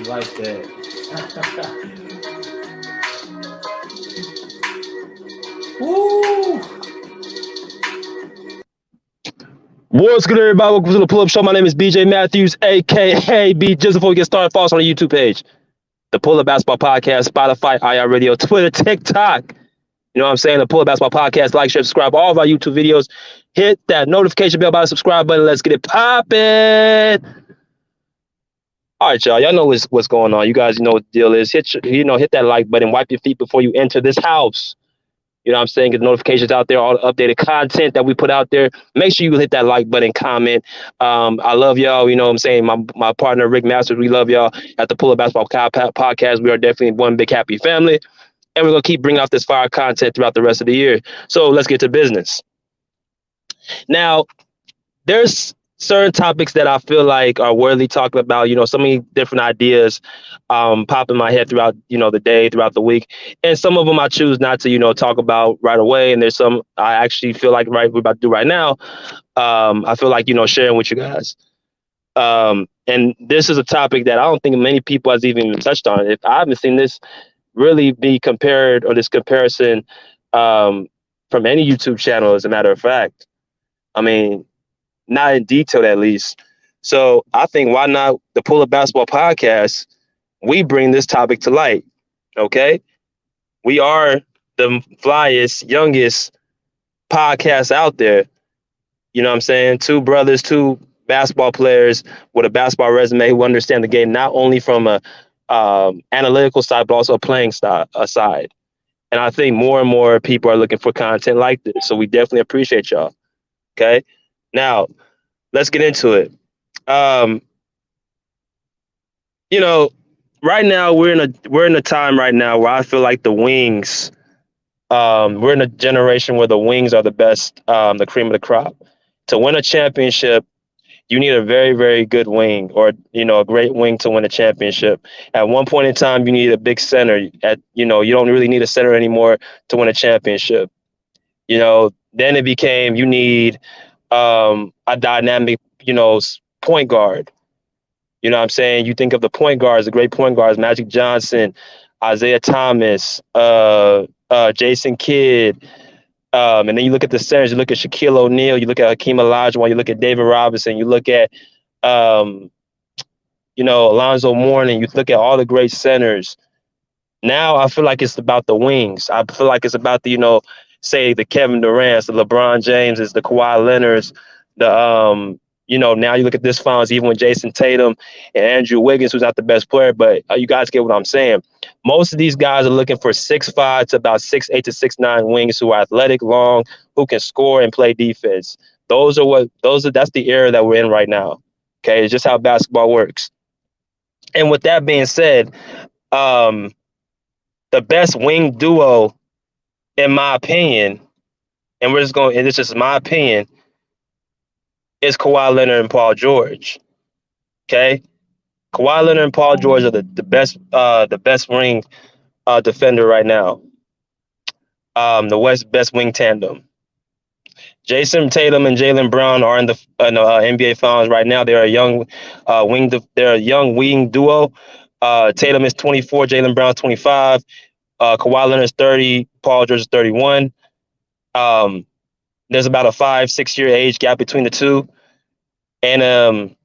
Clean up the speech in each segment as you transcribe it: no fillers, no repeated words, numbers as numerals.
like that. Woo! What's good, everybody? Welcome to the Pull Up Show. My name is BJ Matthews, aka B. Just before we get started, follow us on the YouTube page, the Pull Up Basketball Podcast, Spotify, IR Radio, Twitter, TikTok. You know what I'm saying? The Pull Up Basketball Podcast. Like, share, subscribe all of our YouTube videos. Hit that notification bell by the subscribe button. Let's get it popping. All right, y'all. Y'all know what's going on. You guys know what the deal is. Hit that like button. Wipe your feet before you enter this house. You know what I'm saying? Get the notifications out there, all the updated content that we put out there. Make sure you hit that like button, comment. I love y'all. You know what I'm saying? My partner, Rick Masters, we love y'all at the Pull Up Basketball Podcast. We are definitely one big happy family. And we're going to keep bringing out this fire content throughout the rest of the year. So let's get to business. Now, there's certain topics that I feel like are worthy talking about. You know, so many different ideas pop in my head throughout, the day, throughout the week. And some of them I choose not to, talk about right away. And there's some I actually feel like we're about to do right now. I feel like, sharing with you guys. And this is a topic that I don't think many people has even touched on. If I haven't seen this really be compared, or this comparison from any YouTube channel, as a matter of fact. I mean, not in detail, at least. So I think, why not the Pull Up Basketball Podcast? We bring this topic to light. Okay, we are the flyest, youngest podcast out there. You know what I'm saying? Two brothers, two basketball players with a basketball resume who understand the game not only from a analytical side, but also a playing side. And I think more and more people are looking for content like this. So we definitely appreciate y'all. Okay, now let's get into it. Right now we're in a time right now where I feel like the wings. We're in a generation where the wings are the best, the cream of the crop. To win a championship, you need a very, very good wing, or a great wing to win a championship. At one point in time, you need a big center. You don't really need a center anymore to win a championship. Then it became, you need a dynamic, point guard. You know what I'm saying? You think of the point guards, the great point guards, Magic Johnson, Isaiah Thomas, Jason Kidd. And then you look at the centers, you look at Shaquille O'Neal, you look at Hakeem Olajuwon, you look at David Robinson, you look at, Alonzo Mourning, you look at all the great centers. Now I feel like it's about the wings. I feel like it's about the, say the Kevin Durant's, the LeBron Jameses, the Kawhi Leonard's, the, now you look at this finals, even with Jayson Tatum and Andrew Wiggins, who's not the best player, but you guys get what I'm saying. Most of these guys are looking for 6'5" to about 6'8" to 6'9" wings who are athletic, long, who can score and play defense. That's the era that we're in right now. Okay, it's just how basketball works. And with that being said, the best wing duo, in my opinion, and it's just my opinion, is Kawhi Leonard and Paul George. Okay, Kawhi Leonard and Paul George are the best wing defender right now. The best wing tandem. Jayson Tatum and Jaylen Brown are in the NBA Finals right now. They're a young wing duo. Tatum is 24, Jaylen Brown is 25. Kawhi Leonard is 30, Paul George is 31. There's about a 5-6 year age gap between the two. And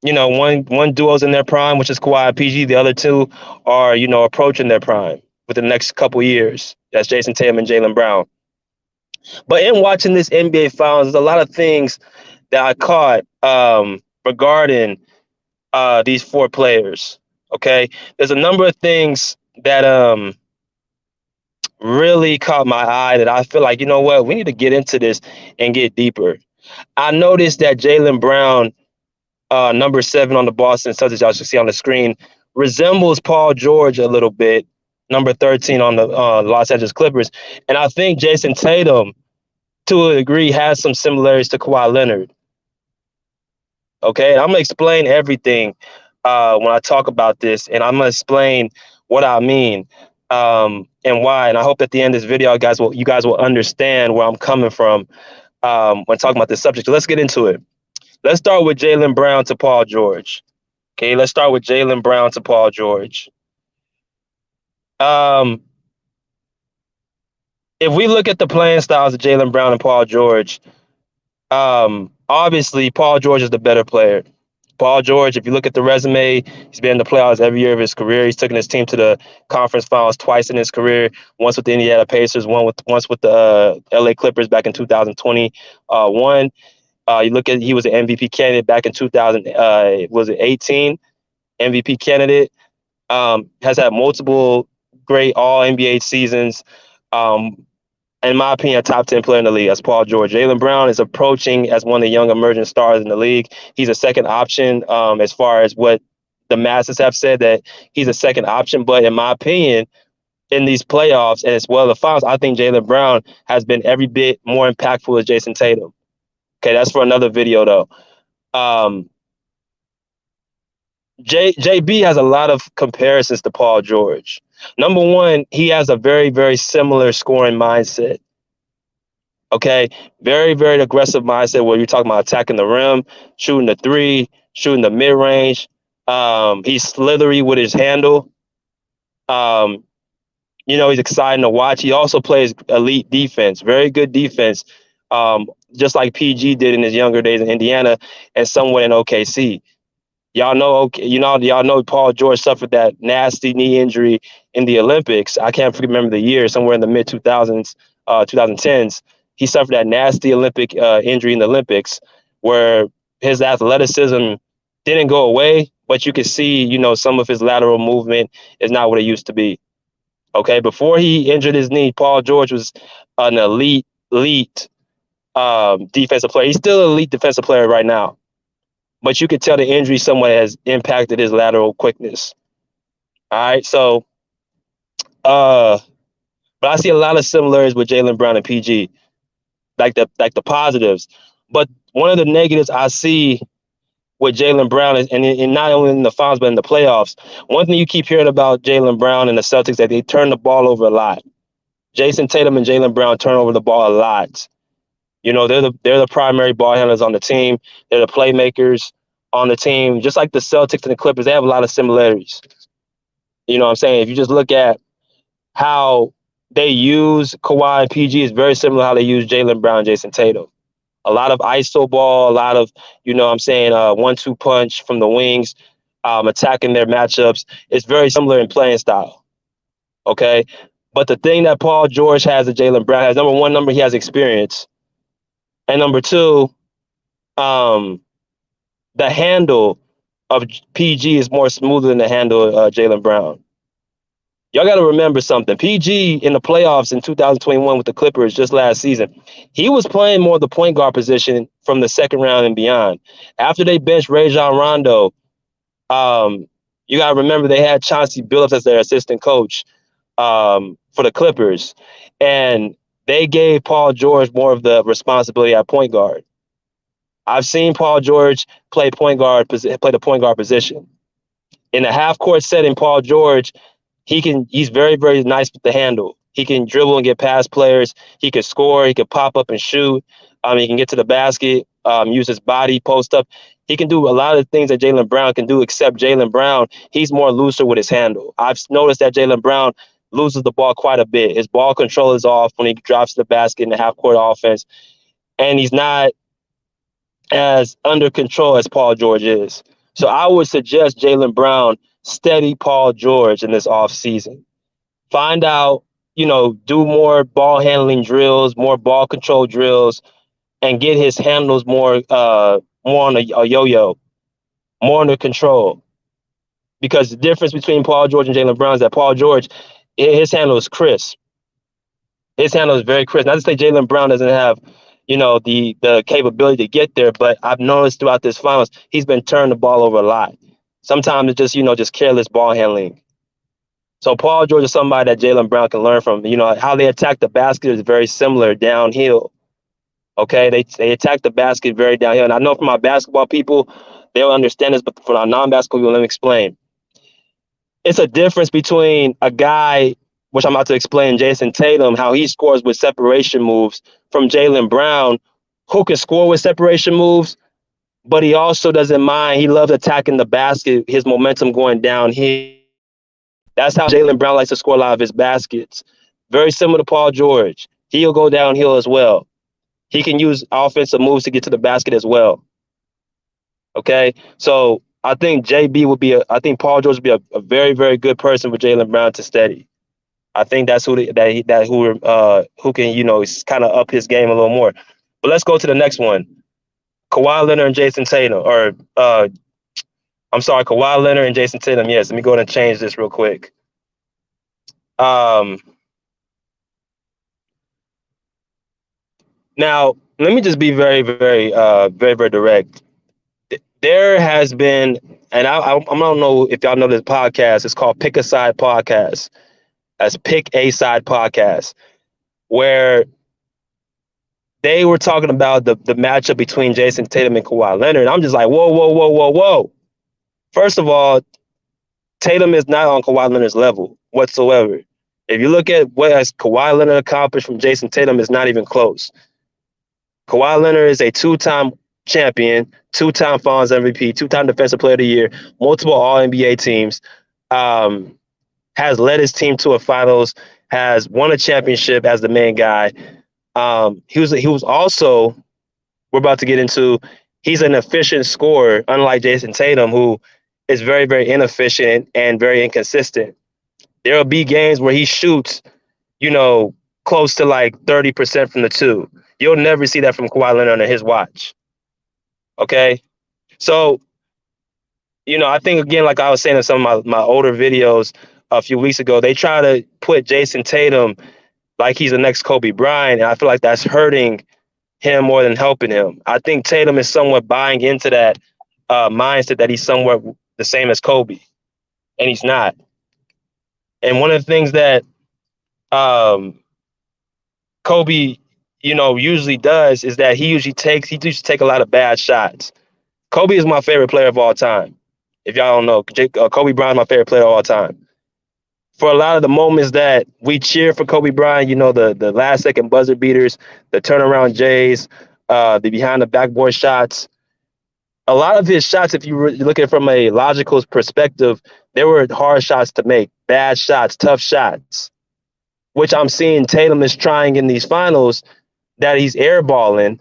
one duo's in their prime, which is Kawhi and PG. The other two are, approaching their prime within the next couple years. That's Jayson Tatum and Jaylen Brown. But in watching this NBA Finals, there's a lot of things that I caught regarding these four players. Okay, there's a number of things that really caught my eye that I feel like, you know what, we need to get into this and get deeper. I noticed that Jaylen Brown, number 7 on the Boston Celtics, y'all should see on the screen, resembles Paul George a little bit, number 13 on the Los Angeles Clippers. And I think Jayson Tatum, to a degree, has some similarities to Kawhi Leonard. Okay, and I'm going to explain everything when I talk about this, and I'm going to explain what I mean and why. And I hope at the end of this video, you guys will understand where I'm coming from when talking about this subject. So let's get into it. Let's start with Jaylen Brown to Paul George. Okay, let's start with Jaylen Brown to Paul George. Um, if we look at the playing styles of Jaylen Brown and Paul George, obviously Paul George is the better player. Paul George, if you look at the resume, he's been in the playoffs every year of his career. He's taken his team to the conference finals twice in his career. Once with the Indiana Pacers, once with the LA Clippers back in 2021. You look at he was an MVP candidate back in 2000. Was it 18? MVP candidate. Has had multiple great All NBA seasons. Um, in my opinion, a top 10 player in the league. That's Paul George. Jaylen Brown is approaching as one of the young emerging stars in the league. He's a second option as far as what the masses have said that he's a second option. But in my opinion, in these playoffs and as well the finals, I think Jaylen Brown has been every bit more impactful as Jayson Tatum. Okay, that's for another video though. Um, JB has a lot of comparisons to Paul George. Number one, he has a very, very similar scoring mindset. Okay, very, very aggressive mindset where you're talking about attacking the rim, shooting the three, shooting the mid range. He's slithery with his handle. Um, he's exciting to watch. He also plays elite defense, very good defense, just like PG did in his younger days in Indiana and somewhat in OKC. Y'all know Paul George suffered that nasty knee injury in the Olympics. I can't remember the year, somewhere in the mid 2000s, 2010s. He suffered that nasty Olympic injury in the Olympics where his athleticism didn't go away, but you could see, some of his lateral movement is not what it used to be. Okay, before he injured his knee, Paul George was an elite defensive player. He's still an elite defensive player right now, but you could tell the injury somewhat has impacted his lateral quickness. All right, so but I see a lot of similarities with Jaylen Brown and PG, like the positives. But one of the negatives I see with Jaylen Brown is, and not only in the finals but in the playoffs, one thing you keep hearing about Jaylen Brown and the Celtics that they turn the ball over a lot. Jayson Tatum and Jaylen Brown turn over the ball a lot. They're the primary ball handlers on the team. They're the playmakers on the team. Just like the Celtics and the Clippers, they have a lot of similarities. You know what I'm saying? If you just look at how they use Kawhi and PG, is very similar to how they use Jaylen Brown and Jayson Tatum. A lot of ISO ball, a lot of, 1-2 punch from the wings, attacking their matchups. It's very similar in playing style. Okay? But the thing that Paul George has that Jaylen Brown has, number one, he has experience. And number two, the handle of PG is more smoother than the handle of Jaylen Brown. Y'all got to remember something. PG in the playoffs in 2021 with the Clippers just last season, he was playing more the point guard position from the second round and beyond. After they benched Rajon Rondo, you got to remember they had Chauncey Billups as their assistant coach for the Clippers. And they gave Paul George more of the responsibility at point guard. I've seen Paul George play the point guard position. In a half-court setting, Paul George, he's very, very nice with the handle. He can dribble and get past players. He can score. He can pop up and shoot. He can get to the basket, use his body, post up. He can do a lot of things that Jaylen Brown can do, except Jaylen Brown, he's more looser with his handle. I've noticed that Jaylen Brown loses the ball quite a bit. His ball control is off when he drops the basket in the half-court offense, and he's not as under control as Paul George is. So I would suggest Jaylen Brown steady Paul George in this offseason. Find out, do more ball handling drills, more ball control drills, and get his handles more on a yo-yo, more under control. Because the difference between Paul George and Jaylen Brown is that Paul George, his handle is crisp. His handle is very crisp. Not to say Jaylen Brown doesn't have, the capability to get there, but I've noticed throughout this finals, he's been turning the ball over a lot. Sometimes it's just careless ball handling. So Paul George is somebody that Jaylen Brown can learn from. How they attack the basket is very similar downhill. Okay, they attack the basket very downhill. And I know from my basketball people, they'll understand this, but for our non-basketball people, let me explain. It's a difference between a guy, which I'm about to explain, Jayson Tatum, how he scores with separation moves, from Jaylen Brown, who can score with separation moves, but he also doesn't mind. He loves attacking the basket, his momentum going downhill. That's how Jaylen Brown likes to score a lot of his baskets. Very similar to Paul George. He'll go downhill as well. He can use offensive moves to get to the basket as well. Okay, so I think JB would be I think Paul George would be a very, very good person for Jaylen Brown to study. I think that's who can kind of up his game a little more. But let's go to the next one. Kawhi Leonard and Jayson Tatum, or I'm sorry, Kawhi Leonard and Jayson Tatum. Yes, let me go ahead and change this real quick. Um, Now let me just be very, very, very, very direct. There has been, and I don't know if y'all know this podcast. It's called Pick a Side Podcast. That's Pick a Side Podcast, where they were talking about the matchup between Jayson Tatum and Kawhi Leonard. I'm just like, whoa, whoa, whoa, whoa, whoa. First of all, Tatum is not on Kawhi Leonard's level whatsoever. If you look at what has Kawhi Leonard accomplished from Jayson Tatum, it's not even close. Kawhi Leonard is a two-time champion, two-time Finals MVP, two-time Defensive Player of the Year, multiple All-NBA teams, has led his team to a Finals, has won a championship as the main guy. He was also, we're about to get into, he's an efficient scorer, unlike Jayson Tatum, who is very, very inefficient and very inconsistent. There will be games where he shoots, close to like 30% from the two. You'll never see that from Kawhi Leonard on his watch. Okay? So, I think, again, like I was saying in some of my older videos a few weeks ago, they try to put Jayson Tatum like he's the next Kobe Bryant, and I feel like that's hurting him more than helping him. I think Tatum is somewhat buying into that mindset that he's somewhat the same as Kobe, and he's not. And one of the things that Kobe, usually does is that he used to take a lot of bad shots. Kobe is my favorite player of all time. If y'all don't know, Kobe Bryant is my favorite player of all time. For a lot of the moments that we cheer for Kobe Bryant, the last second buzzer beaters, the turnaround Jays, the behind the backboard shots, a lot of his shots, if you look at it from a logical perspective, they were hard shots to make, bad shots, tough shots, which I'm seeing Tatum is trying in these finals, that he's airballing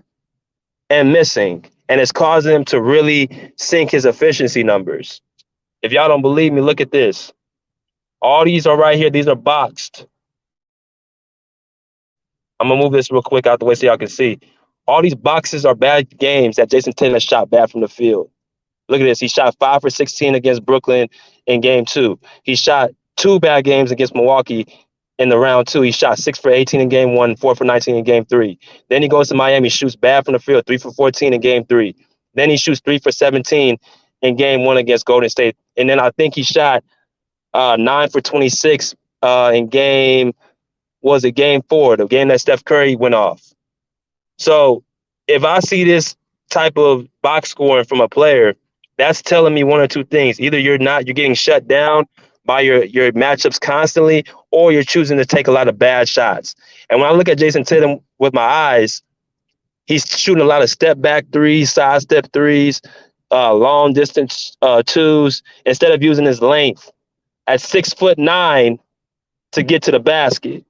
and missing. And it's causing him to really sink his efficiency numbers. If y'all don't believe me, look at this. All these are right here. These are boxed. I'm going to move this real quick out the way so y'all can see. All these boxes are bad games that Jayson Tatum has shot bad from the field. Look at this. He shot 5 for 16 against Brooklyn in game 2. He shot 2 bad games against Milwaukee in the round 2. He shot 6 for 18 in game 1, 4 for 19 in game 3. Then he goes to Miami, shoots bad from the field, 3 for 14 in game 3. Then he shoots 3 for 17 in game 1 against Golden State. And then I think he shot 9 for 26 in game 4, the game that Steph Curry went off. So if I see this type of box scoring from a player, that's telling me one or two things. Either you're getting shut down by your matchups constantly, or you're choosing to take a lot of bad shots. And when I look at Jayson Tatum with my eyes, he's shooting a lot of step back threes, side step threes, long distance twos, instead of using his length at 6'9" to get to the basket.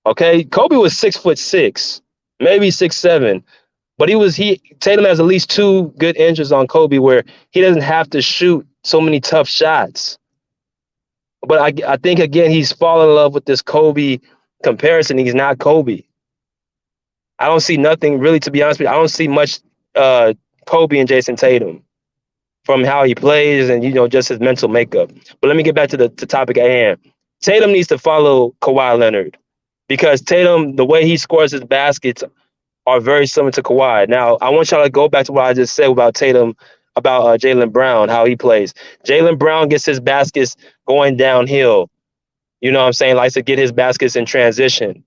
Okay, Kobe was 6'6", maybe 6'7", but Tatum has at least 2 good inches on Kobe where he doesn't have to shoot so many tough shots. But I think, again, he's fallen in love with this Kobe comparison. He's not Kobe. I don't see nothing really, to be honest with you. I don't see much Kobe and Jayson Tatum from how he plays and, just his mental makeup. But let me get back to the topic at hand. Tatum needs to follow Kawhi Leonard because Tatum, the way he scores his baskets are very similar to Kawhi. Now, I want y'all to go back to what I just said about Tatum, about Jaylen Brown, how he plays. Jaylen Brown gets his baskets going downhill. You know what I'm saying? Likes to get his baskets in transition.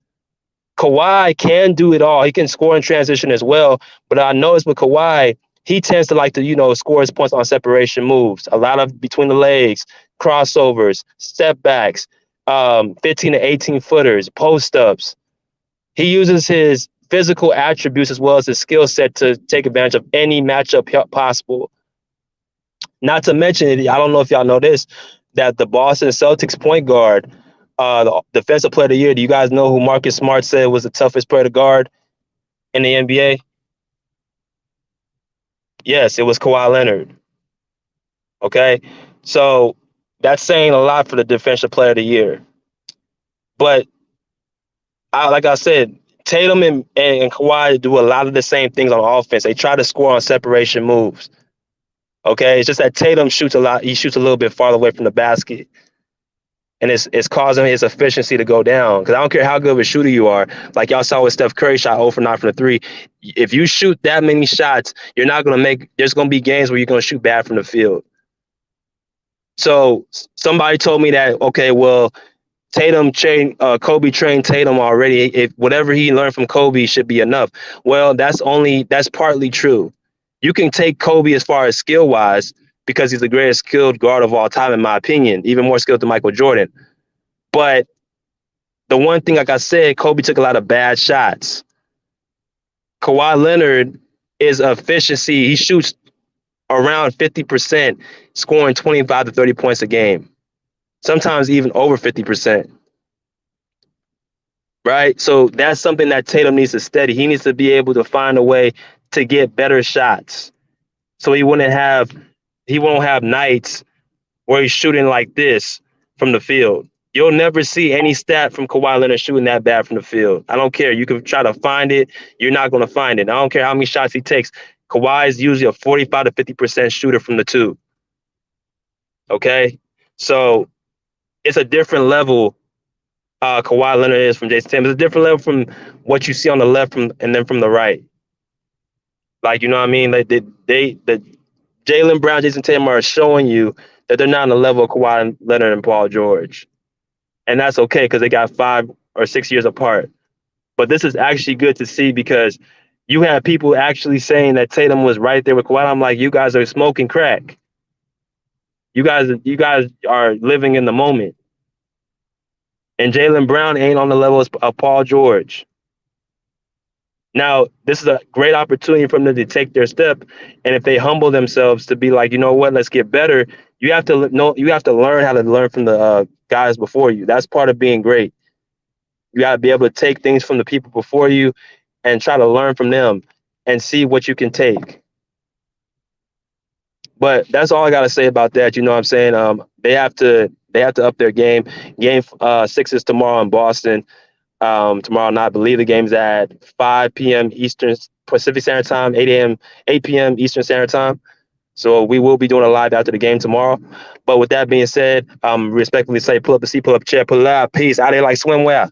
Kawhi can do it all. He can score in transition as well. But I noticed with Kawhi, he tends to like to, score his points on separation moves. A lot of between the legs, crossovers, step backs, 15 to 18 footers, post ups. He uses his physical attributes as well as his skill set to take advantage of any matchup possible. Not to mention, I don't know if y'all know this, that the Boston Celtics point guard, the defensive player of the year, do you guys know who Marcus Smart said was the toughest player to guard in the NBA? Yes, it was Kawhi Leonard. Okay. So that's saying a lot for the defensive player of the year. But like I said, Tatum and Kawhi do a lot of the same things on offense. They try to score on separation moves. Okay. It's just that Tatum shoots a lot. He shoots a little bit farther away from the basket. And it's causing his efficiency to go down. Because I don't care how good of a shooter you are. Like y'all saw with Steph Curry shot 0 for 9 from the 3. If you shoot that many shots, you're not going to make – there's going to be games where you're going to shoot bad from the field. So somebody told me that, okay, well, Kobe trained Tatum already. If whatever he learned from Kobe should be enough. Well, that's partly true. You can take Kobe as far as skill-wise because he's the greatest skilled guard of all time, in my opinion, even more skilled than Michael Jordan. But the one thing, like I said, Kobe took a lot of bad shots. Kawhi Leonard is efficiency. He shoots around 50%, scoring 25 to 30 points a game, sometimes even over 50%. Right? So that's something that Tatum needs to study. He needs to be able to find a way to get better shots. So he won't have nights where he's shooting like this from the field. You'll never see any stat from Kawhi Leonard shooting that bad from the field. I don't care. You can try to find it. You're not going to find it. I don't care how many shots he takes. Kawhi is usually a 45 to 50% shooter from the 2. Okay? So it's a different level Kawhi Leonard is from Jayson Tatum. It's a different level from what you see on the left and then from the right. Like, you know what I mean? Like the Jaylen Brown, Jayson Tatum are showing you that they're not on the level of Kawhi Leonard and Paul George. And that's okay because they got 5 or 6 years apart. But this is actually good to see because you have people actually saying that Tatum was right there with Kawhi. I'm like, you guys are smoking crack. You guys are living in the moment. And Jaylen Brown ain't on the level of Paul George. Now, this is a great opportunity for them to take their step. And if they humble themselves to be like, you know what, let's get better, you have to learn how to learn from the guys before you. That's part of being great. You got to be able to take things from the people before you and try to learn from them and see what you can take. But that's all I got to say about that. You know what I'm saying? They have to up their game. Game 6 is tomorrow in Boston. Tomorrow night, I believe the game's at 5 p.m. Eastern Pacific Standard Time, 8 p.m. Eastern Standard Time. So we will be doing a live after the game tomorrow. But with that being said, respectfully say, pull up the seat, pull up the chair, pull it out. Peace. Out there like swimwear.